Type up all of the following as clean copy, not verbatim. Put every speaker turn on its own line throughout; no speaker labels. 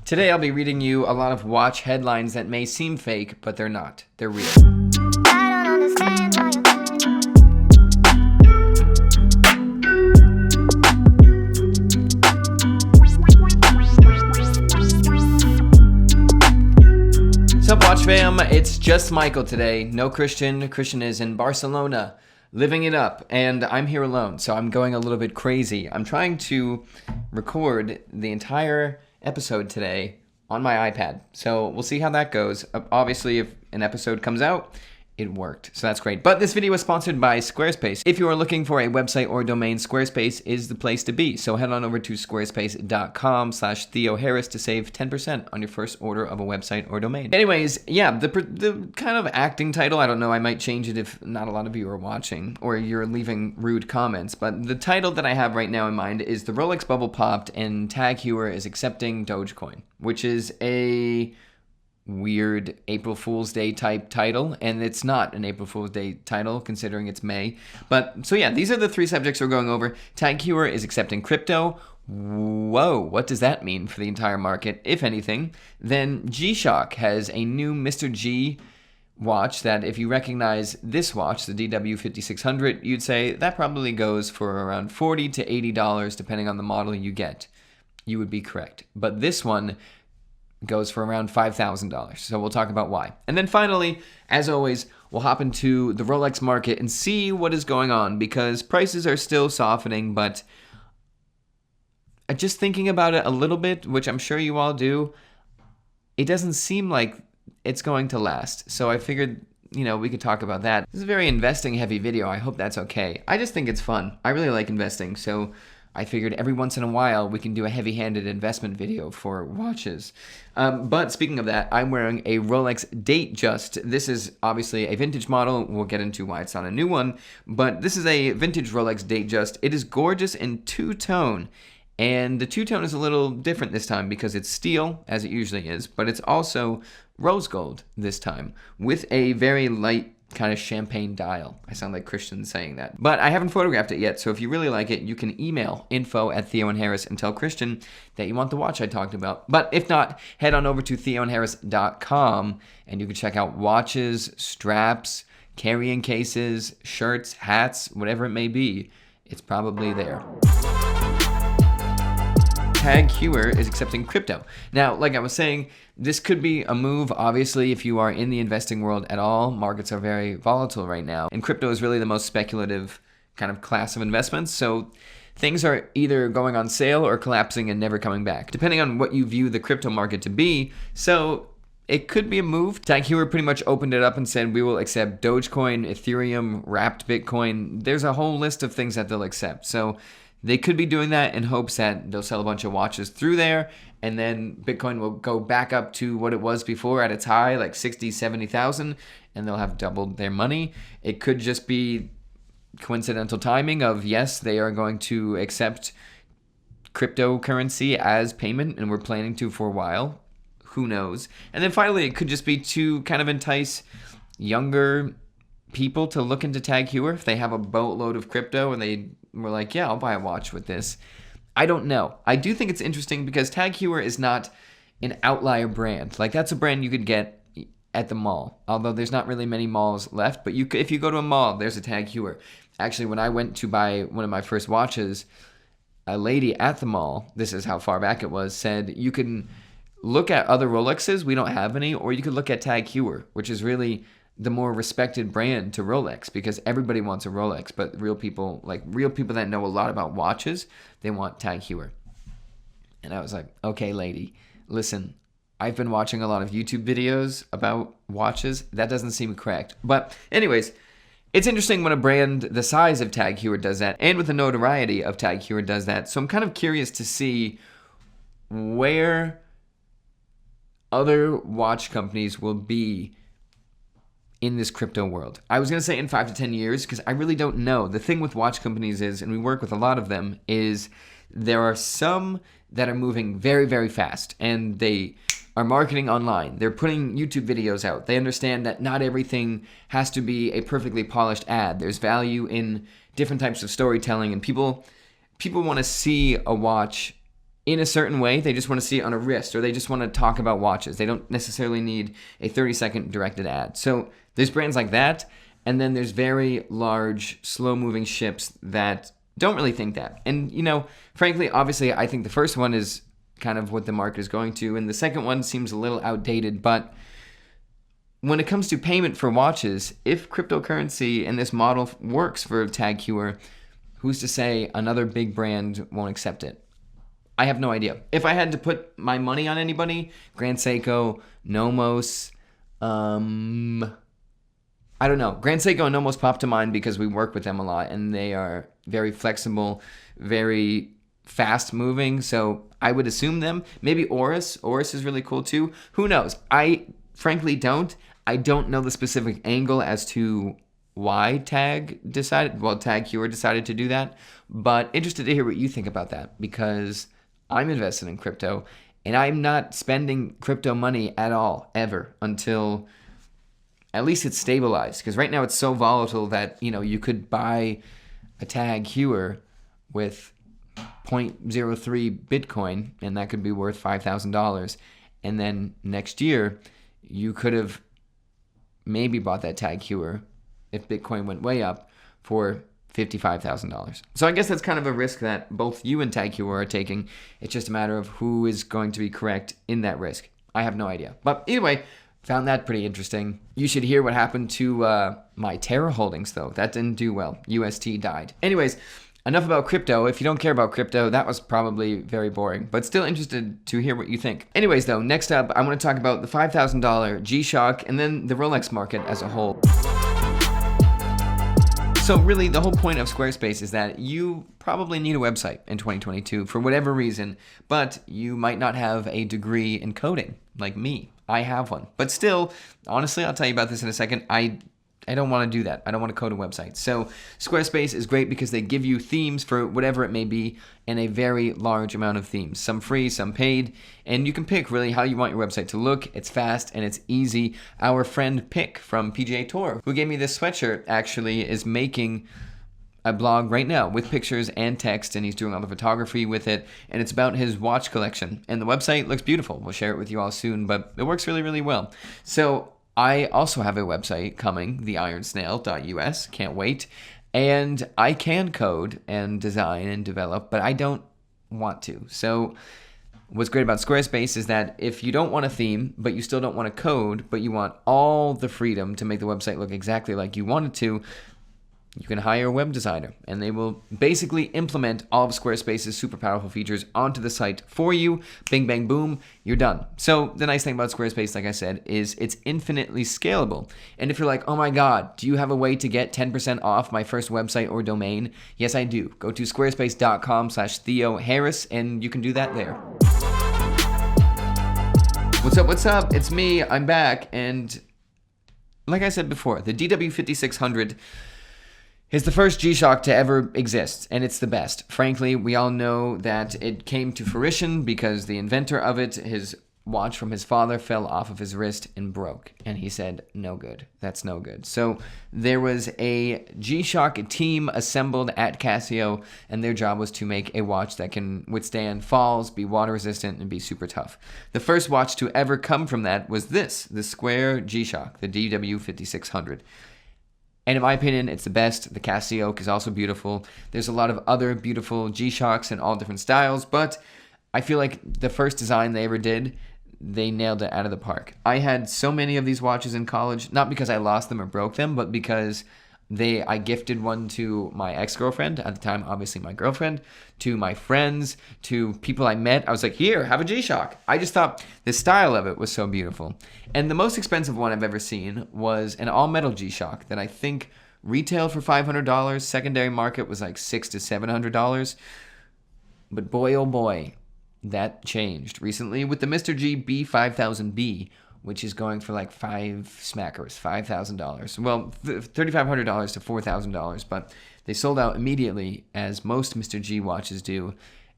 Today I'll be reading you a lot of watch headlines that may seem fake, but they're not. They're real.
I don't understand why
Sup, Watch fam? It's just Michael today. No Christian. Christian is in Barcelona, living it up, and I'm here alone, so I'm going a little bit crazy. I'm trying to record the entire episode today on my iPad, so we'll see how that goes. Obviously, if an episode comes out, it worked, so that's great. But this video is sponsored by Squarespace. If you are looking for a website or domain, Squarespace is the place to be. So head on over to squarespace.com/TheoHarris to save 10% on your first order of a website or domain. Anyways, yeah, the kind of acting title, I don't know, I might change it if not a lot of you are watching or you're leaving rude comments, but the title that I have right now in mind is The Rolex Bubble Popped and Tag Heuer is Accepting Dogecoin, which is a weird April Fool's Day type title, and it's not an April Fool's Day title considering it's May. But so yeah, these are the three subjects we're going over. Tag Heuer is accepting crypto. Whoa, what does that mean for the entire market, if anything? Then G-Shock has a new Mr. G watch that if you recognize this watch, the DW5600, you'd say that probably goes for around $40 to $80 depending on the model you get. You would be correct. But this one goes for around $5,000. So we'll talk about why. And then finally, as always, we'll hop into the Rolex market and see what is going on because prices are still softening, but just thinking about it a little bit, which I'm sure you all do, it doesn't seem like it's going to last. So I figured, we could talk about that. This is a very investing heavy video. I hope that's okay. I just think it's fun. I really like investing, so I figured every once in a while we can do a heavy-handed investment video for watches. But speaking of that, I'm wearing a Rolex Datejust. This is obviously a vintage model. We'll get into why it's not a new one. But this is a vintage Rolex Datejust. It is gorgeous in two-tone. And the two-tone is a little different this time because it's steel, as it usually is. But it's also rose gold this time with a very light kind of champagne dial. I sound like Christian saying that. But I haven't photographed it yet, so if you really like it, you can email info@TheoandHarris and tell Christian that you want the watch I talked about. But if not, head on over to TheoandHarris.com and you can check out watches, straps, carrying cases, shirts, hats, whatever it may be. It's probably there. Tag Heuer is accepting crypto. Now, like I was saying, this could be a move, obviously, if you are in the investing world at all. Markets are very volatile right now, and crypto is really the most speculative kind of class of investments, so things are either going on sale or collapsing and never coming back, depending on what you view the crypto market to be. So it could be a move. Tag Heuer pretty much opened it up and said, we will accept Dogecoin, Ethereum, wrapped Bitcoin. There's a whole list of things that they'll accept. So they could be doing that in hopes that they'll sell a bunch of watches through there, and then Bitcoin will go back up to what it was before at its high, like 60, 70,000, and they'll have doubled their money. It could just be coincidental timing of, yes, they are going to accept cryptocurrency as payment, and we're planning to for a while. Who knows? And then finally, it could just be to kind of entice younger people to look into Tag Heuer if they have a boatload of crypto and they were like, yeah, I'll buy a watch with this. I don't know. I do think it's interesting because Tag Heuer is not an outlier brand. Like, that's a brand you could get at the mall, although there's not really many malls left. But if you go to a mall, there's a Tag Heuer. Actually, when I went to buy one of my first watches, a lady at the mall, this is how far back it was, said you can look at other Rolexes, we don't have any, or you could look at Tag Heuer, which is really the more respected brand to Rolex because everybody wants a Rolex, but real people that know a lot about watches, they want Tag Heuer. And I was like, okay, lady, listen, I've been watching a lot of YouTube videos about watches. That doesn't seem correct. But anyways, it's interesting when a brand the size of Tag Heuer does that and with the notoriety of Tag Heuer does that. So I'm kind of curious to see where other watch companies will be in this crypto world. I was going to say in 5 to 10 years because I really don't know. The thing with watch companies is, and we work with a lot of them, is there are some that are moving very, very fast and they are marketing online. They're putting YouTube videos out. They understand that not everything has to be a perfectly polished ad. There's value in different types of storytelling, and people want to see a watch in a certain way. They just want to see it on a wrist, or they just want to talk about watches. They don't necessarily need a 30-second directed ad. So there's brands like that, and then there's very large, slow-moving ships that don't really think that. And, frankly, obviously, I think the first one is kind of what the market is going to, and the second one seems a little outdated, but when it comes to payment for watches, if cryptocurrency and this model works for Tag Heuer, who's to say another big brand won't accept it? I have no idea. If I had to put my money on anybody, Grand Seiko, Nomos, I don't know. Grand Seiko and Nomos pop to mind because we work with them a lot, and they are very flexible, very fast moving. So I would assume them. Maybe Oris. Oris is really cool too. Who knows? I frankly don't. I don't know the specific angle as to why Tag Heuer decided to do that, but interested to hear what you think about that, because I'm invested in crypto, and I'm not spending crypto money at all, ever, until at least it's stabilized. Because right now it's so volatile that, you could buy a Tag Heuer with 0.03 Bitcoin, and that could be worth $5,000. And then next year, you could have maybe bought that Tag Heuer if Bitcoin went way up for $55,000. So I guess that's kind of a risk that both you and Tag Heuer are taking. It's just a matter of who is going to be correct in that risk. I have no idea. But either way, found that pretty interesting. You should hear what happened to my Terra holdings, though. That didn't do well. UST died. Anyways, enough about crypto. If you don't care about crypto, that was probably very boring, but still interested to hear what you think. Anyways, though, next up, I want to talk about the $5,000 G-Shock and then the Rolex market as a whole. So really, the whole point of Squarespace is that you probably need a website in 2022 for whatever reason, but you might not have a degree in coding like me. I have one. But still, honestly, I'll tell you about this in a second. I don't want to do that. I don't want to code a website. So Squarespace is great because they give you themes for whatever it may be, and a very large amount of themes. Some free, some paid, and you can pick really how you want your website to look. It's fast and it's easy. Our friend Pick from PGA Tour, who gave me this sweatshirt, actually is making a blog right now with pictures and text, and he's doing all the photography with it, and it's about his watch collection. And the website looks beautiful. We'll share it with you all soon, but it works really, really well. So I also have a website coming, theironsnail.us. Can't wait. And I can code and design and develop, but I don't want to. So what's great about Squarespace is that if you don't want a theme, but you still don't want to code, but you want all the freedom to make the website look exactly like you want it to, you can hire a web designer, and they will basically implement all of Squarespace's super powerful features onto the site for you. Bing, bang, boom, you're done. So the nice thing about Squarespace, like I said, is it's infinitely scalable. And if you're like, oh my God, do you have a way to get 10% off my first website or domain? Yes, I do. Go to squarespace.com/Theo Harris, and you can do that there. What's up? It's me. I'm back. And like I said before, the DW5600 is the first G-Shock to ever exist, and it's the best. Frankly, we all know that it came to fruition because the inventor of it, his watch from his father, fell off of his wrist and broke. And he said, no good. That's no good. So there was a G-Shock team assembled at Casio, and their job was to make a watch that can withstand falls, be water resistant, and be super tough. The first watch to ever come from that was the square G-Shock, the DW5600. And in my opinion, it's the best. The Casio is also beautiful. There's a lot of other beautiful G-Shocks in all different styles, but I feel like the first design they ever did, they nailed it out of the park. I had so many of these watches in college, not because I lost them or broke them, but because I gifted one to my ex-girlfriend, at the time obviously my girlfriend, to my friends, to people I met. I was like, here, have a G-Shock. I just thought the style of it was so beautiful. And the most expensive one I've ever seen was an all-metal G-Shock that I think retailed for $500. Secondary market was like $600 to $700. But boy, oh boy, that changed recently with the Mr. G B5000B, which is going for like $5,000. Well, $3,500 to $4,000, but they sold out immediately, as most Mr. G watches do,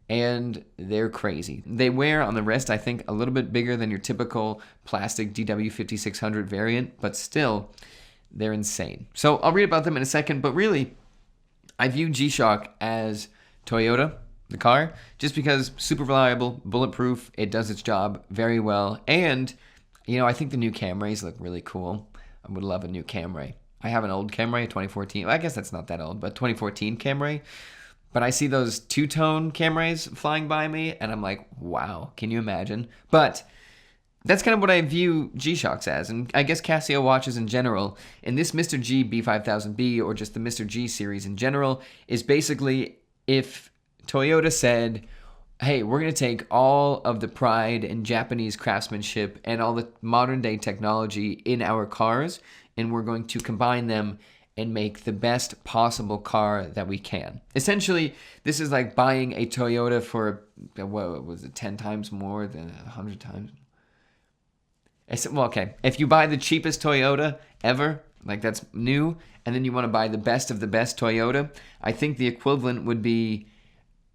and they're crazy. They wear on the wrist, I think, a little bit bigger than your typical plastic DW5600 variant, but still, they're insane. So I'll read about them in a second, but really, I view G-Shock as Toyota the car, just because super reliable, bulletproof, it does its job very well. And, I think the new Camrys look really cool. I would love a new Camry. I have an old Camry, 2014. Well, I guess that's not that old, but 2014 Camry. But I see those two-tone Camrys flying by me, and I'm like, wow, can you imagine? But that's kind of what I view G-Shocks as, and I guess Casio watches in general. And this Mr. G B5000B, or just the Mr. G series in general, is basically if Toyota said, hey, we're going to take all of the pride and Japanese craftsmanship and all the modern-day technology in our cars, and we're going to combine them and make the best possible car that we can. Essentially, this is like buying a Toyota for, what was it, 10 times more than 100 times? Well, okay, if you buy the cheapest Toyota ever, like that's new, and then you want to buy the best of the best Toyota, I think the equivalent would be,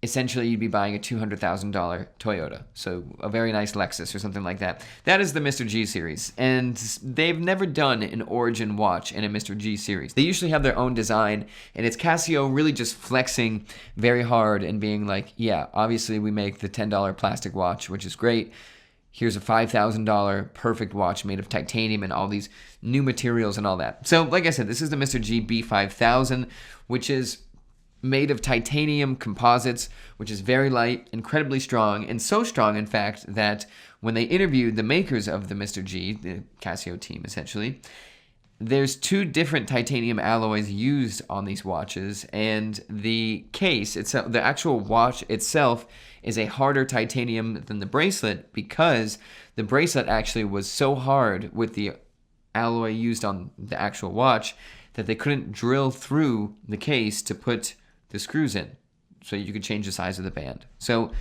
essentially you'd be buying a $200,000 Toyota. So a very nice Lexus or something like that. That is the Mr. G series. And they've never done an origin watch in a Mr. G series. They usually have their own design, and it's Casio really just flexing very hard and being like, yeah, obviously we make the $10 plastic watch, which is great. Here's a $5,000 perfect watch made of titanium and all these new materials and all that. So like I said, this is the Mr. G B5000, which is made of titanium composites, which is very light, incredibly strong, and so strong, in fact, that when they interviewed the makers of the Mr. G, the Casio team essentially, there's 2 different titanium alloys used on these watches, and the case itself, the actual watch itself, is a harder titanium than the bracelet, because the bracelet actually was so hard with the alloy used on the actual watch that they couldn't drill through the case to put the screws in, so you could change the size of the band. So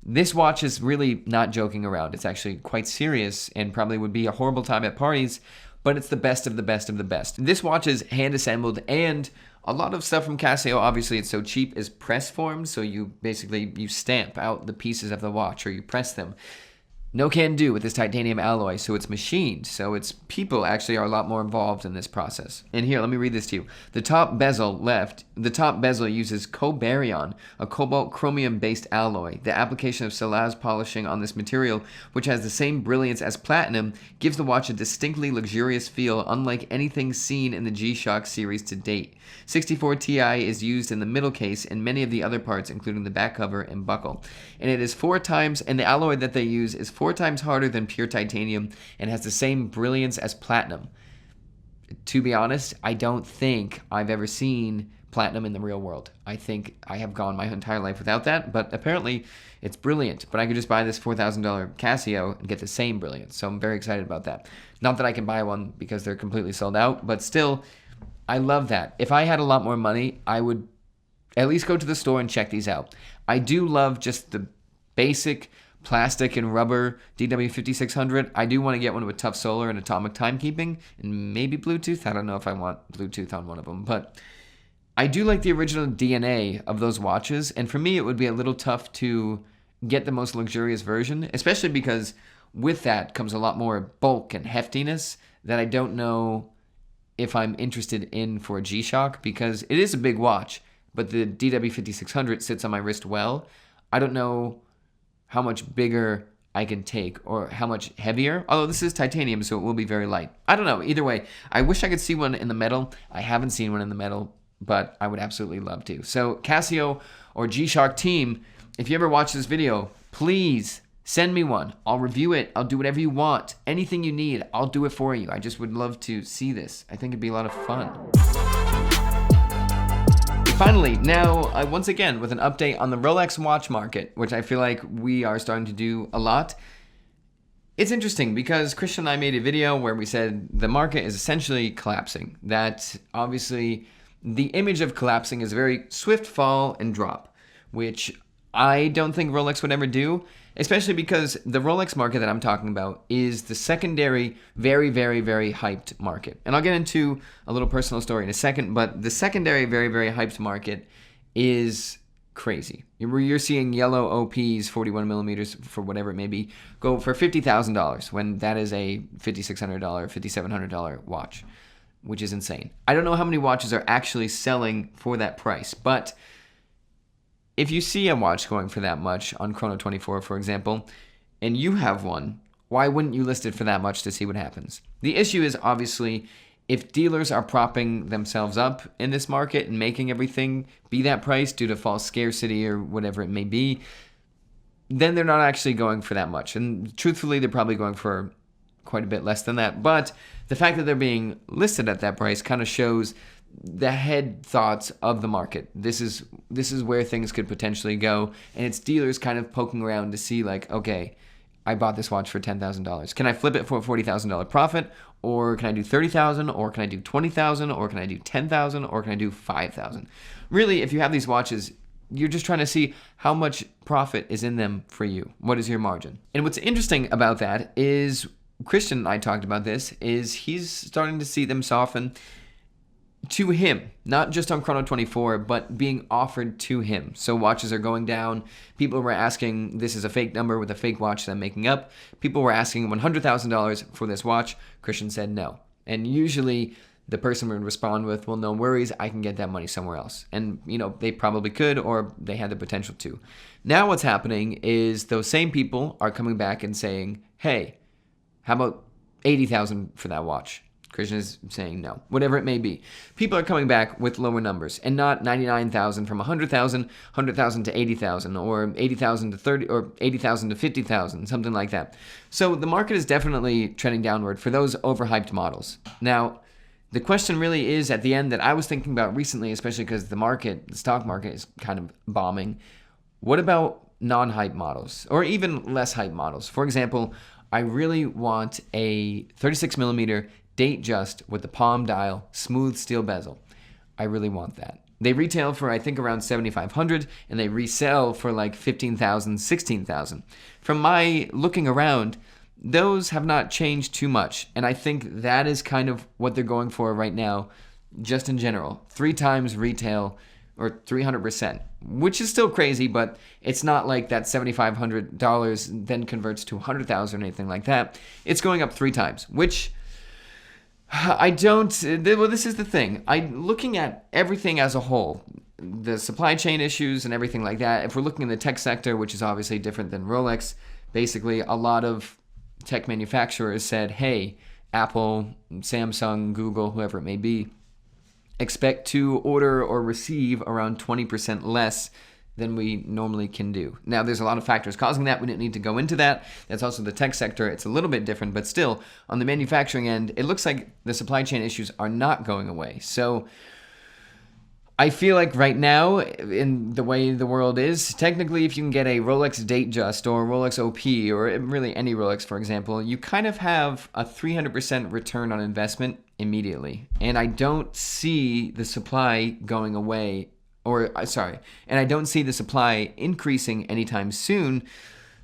this watch is really not joking around. It's actually quite serious and probably would be a horrible time at parties, but it's the best of the best of the best. This watch is hand assembled, and a lot of stuff from Casio, obviously it's so cheap, is press formed. So you stamp out the pieces of the watch, or you press them. No can do with this titanium alloy, so it's machined. So it's people actually are a lot more involved in this process. And here, let me read this to you. The top bezel uses cobarion, a cobalt chromium-based alloy. The application of Selaz polishing on this material, which has the same brilliance as platinum, gives the watch a distinctly luxurious feel, unlike anything seen in the G-Shock series to date. 64 Ti is used in the middle case and many of the other parts, including the back cover and buckle. And it is 4 times, and the alloy that they use is 4 times harder than pure titanium and has the same brilliance as platinum. To be honest, I don't think I've ever seen platinum in the real world. I think I have gone my entire life without that, but apparently it's brilliant. But I could just buy this $4,000 Casio and get the same brilliance, so I'm very excited about that. Not that I can buy one because they're completely sold out, but still, I love that. If I had a lot more money, I would at least go to the store and check these out. I do love just the basic plastic and rubber DW5600. I do want to get one with tough solar and atomic timekeeping and maybe Bluetooth. I don't know if I want Bluetooth on one of them, but I do like the original DNA of those watches, and for me it would be a little tough to get the most luxurious version, especially because with that comes a lot more bulk and heftiness that I don't know if I'm interested in for a G-Shock, because it is a big watch, but the DW5600 sits on my wrist well. I don't know how much bigger I can take or how much heavier, although this is titanium, so it will be very light. I don't know. Either way, I wish I could see one in the metal. I haven't seen one in the metal, but I would absolutely love to. So Casio or G-Shock team, if you ever watch this video, please send me one. I'll review it. I'll do whatever you want. Anything you need, I'll do it for you. I just would love to see this. I think it'd be a lot of fun. Finally, now, once again, with an update on the Rolex watch market, which I feel like we are starting to do a lot. It's interesting because Christian and I made a video where we said the market is essentially collapsing. That obviously the image of collapsing is a very swift fall and drop, which I don't think Rolex would ever do, especially because the Rolex market that I'm talking about is the secondary, very, very, very hyped market. And I'll get into a little personal story in a second, but the secondary, very, very hyped market is crazy. You're seeing yellow OPs, 41 millimeters for whatever it may be, go for $50,000 when that is a $5,600, $5,700 watch, which is insane. I don't know how many watches are actually selling for that price, but if you see a watch going for that much on Chrono24, for example, and you have one, why wouldn't you list it for that much to see what happens? The issue is obviously if dealers are propping themselves up in this market and making everything be that price due to false scarcity or whatever it may be, then they're not actually going for that much. And truthfully, they're probably going for quite a bit less than that. But the fact that they're being listed at that price kind of shows the head thoughts of the market. This is where things could potentially go, and it's dealers kind of poking around to see like, okay, I bought this watch for $10,000. Can I flip it for a $40,000 profit, or can I do $30,000, or can I do $20,000, or can I do $10,000, or can I do $5,000? Really, if you have these watches, you're just trying to see how much profit is in them for you. What is your margin? And what's interesting about that is Christian and I talked about this, is he's starting to see them soften to him, not just on Chrono24, but being offered to him. So watches are going down. People were asking, this is a fake number with a fake watch that I'm making up. People were asking $100,000 for this watch. Christian said no. And usually the person would respond with, well, no worries, I can get that money somewhere else. And, they probably could, or they had the potential to. Now what's happening is those same people are coming back and saying, hey, how about $80,000 for that watch? Christian is saying no, whatever it may be. People are coming back with lower numbers, and not 99,000 from 100,000, 100,000 to 80,000, or 80,000 to 30, or 80,000 to 50,000, something like that. So the market is definitely trending downward for those overhyped models. Now, the question really is at the end that I was thinking about recently, especially because the stock market is kind of bombing. What about non-hype models, or even less hype models? For example, I really want a 36 millimeter date just with the palm dial, smooth steel bezel. I really want that. They retail for I think around $7,500, and they resell for like $15,000, $16,000. From my looking around, those have not changed too much, and I think that is kind of what they're going for right now, just in general. 3 times retail, or 300%, which is still crazy, but it's not like that $7,500 then converts to $100,000 or anything like that. It's going up 3 times, which I don't, well, this is the thing. Looking at everything as a whole, the supply chain issues and everything like that, if we're looking in the tech sector, which is obviously different than Rolex, basically a lot of tech manufacturers said, hey, Apple, Samsung, Google, whoever it may be, expect to order or receive around 20% less than we normally can do. Now, there's a lot of factors causing that. We didn't need to go into that. That's also the tech sector. It's a little bit different, but still, on the manufacturing end, it looks like the supply chain issues are not going away. So I feel like right now, in the way the world is, technically, if you can get a Rolex Datejust or Rolex OP, or really any Rolex, for example, you kind of have a 300% return on investment immediately. And I don't see the supply going away, and I don't see the supply increasing anytime soon.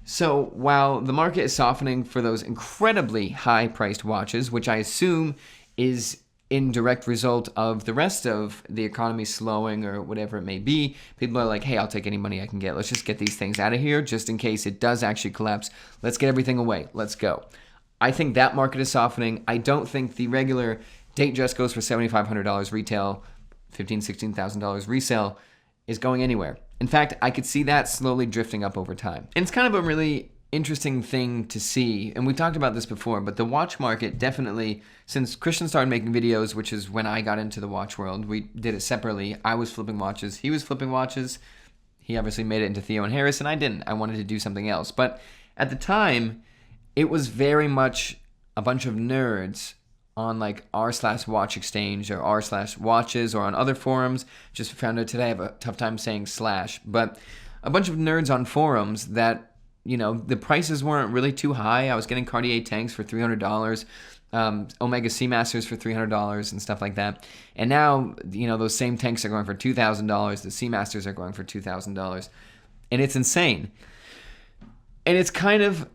So while the market is softening for those incredibly high-priced watches, which I assume is in direct result of the rest of the economy slowing or whatever it may be, people are like, hey, I'll take any money I can get. Let's just get these things out of here just in case it does actually collapse. Let's get everything away. Let's go. I think that market is softening. I don't think the regular Datejust goes for $7,500 retail, $15,000, $16,000 resale is going anywhere. In fact, I could see that slowly drifting up over time. And it's kind of a really interesting thing to see, and we talked about this before, but the watch market definitely, since Christian started making videos, which is when I got into the watch world, we did it separately. I was flipping watches, he was flipping watches. He obviously made it into Theo and Harris, and I didn't. I wanted to do something else. But at the time, it was very much a bunch of nerds on like r/watch exchange or r/watches or on other forums. Just found out today I have a tough time saying slash, but a bunch of nerds on forums that, the prices weren't really too high. I was getting Cartier tanks for $300, Omega Seamasters for $300 and stuff like that. And now, those same tanks are going for $2,000. The Seamasters are going for $2,000. And it's insane. And it's kind of,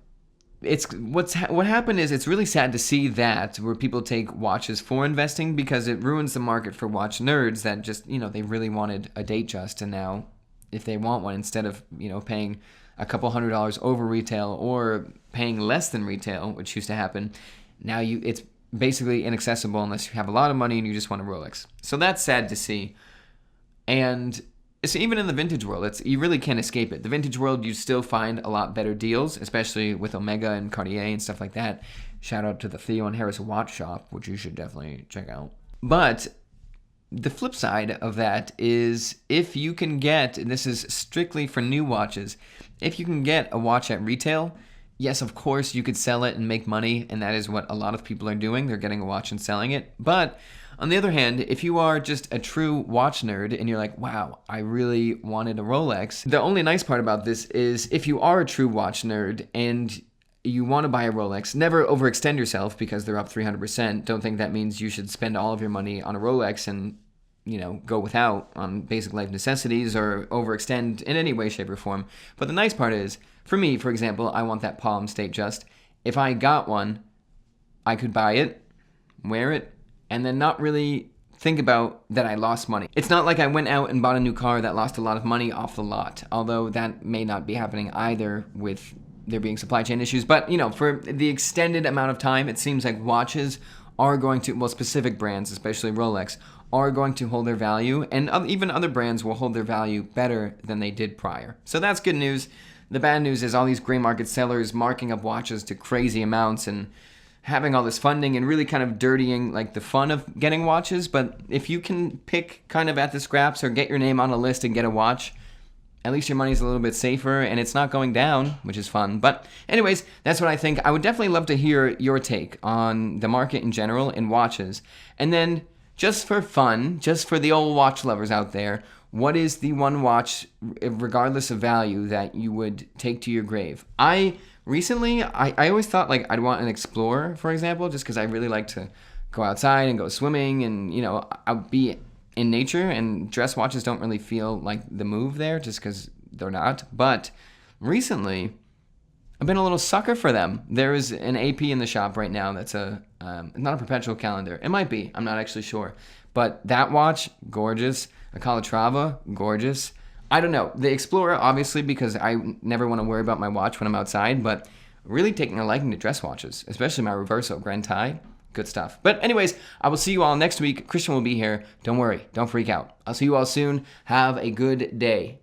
what happened is it's really sad to see that where people take watches for investing, because it ruins the market for watch nerds that just, they really wanted a Datejust, and now if they want one, instead of, paying a couple $100 over retail or paying less than retail, which used to happen, now it's basically inaccessible unless you have a lot of money and you just want a Rolex. So that's sad to see. And So even in the vintage world, you really can't escape it. The vintage world, you still find a lot better deals, especially with Omega and Cartier and stuff like that. Shout out to the Theo and Harris watch shop, which you should definitely check out. But the flip side of that is if you can get, and this is strictly for new watches, if you can get a watch at retail, yes, of course, you could sell it and make money, and that is what a lot of people are doing. They're getting a watch and selling it. But on the other hand, if you are just a true watch nerd and you're like, wow, I really wanted a Rolex, the only nice part about this is if you are a true watch nerd and you want to buy a Rolex, never overextend yourself because they're up 300%. Don't think that means you should spend all of your money on a Rolex and, go without on basic life necessities or overextend in any way, shape, or form. But the nice part is, for me, for example, I want that Palm State Just. If I got one, I could buy it, wear it, and then not really think about that I lost money. It's not like I went out and bought a new car that lost a lot of money off the lot, although that may not be happening either with there being supply chain issues. But, for the extended amount of time, it seems like watches are going to, well, specific brands, especially Rolex, are going to hold their value, and even other brands will hold their value better than they did prior. So that's good news. The bad news is all these gray market sellers marking up watches to crazy amounts and having all this funding and really kind of dirtying like the fun of getting watches. But if you can pick kind of at the scraps or get your name on a list and get a watch, at least your money's a little bit safer and it's not going down, which is fun. But anyways, that's what I think. I would definitely love to hear your take on the market in general and watches. And then just for fun, just for the old watch lovers out there, what is the one watch, regardless of value, that you would take to your grave? I always thought like I'd want an Explorer, for example, just because I really like to go outside and go swimming and, I'll be in nature, and dress watches don't really feel like the move there just because they're not. But recently, I've been a little sucker for them. There is an AP in the shop right now that's not a perpetual calendar. It might be. I'm not actually sure. But that watch, gorgeous. A Calatrava, gorgeous. I don't know. The Explorer, obviously, because I never want to worry about my watch when I'm outside, but really taking a liking to dress watches, especially my Reverso Grand Tie. Good stuff. But anyways, I will see you all next week. Christian will be here. Don't worry. Don't freak out. I'll see you all soon. Have a good day.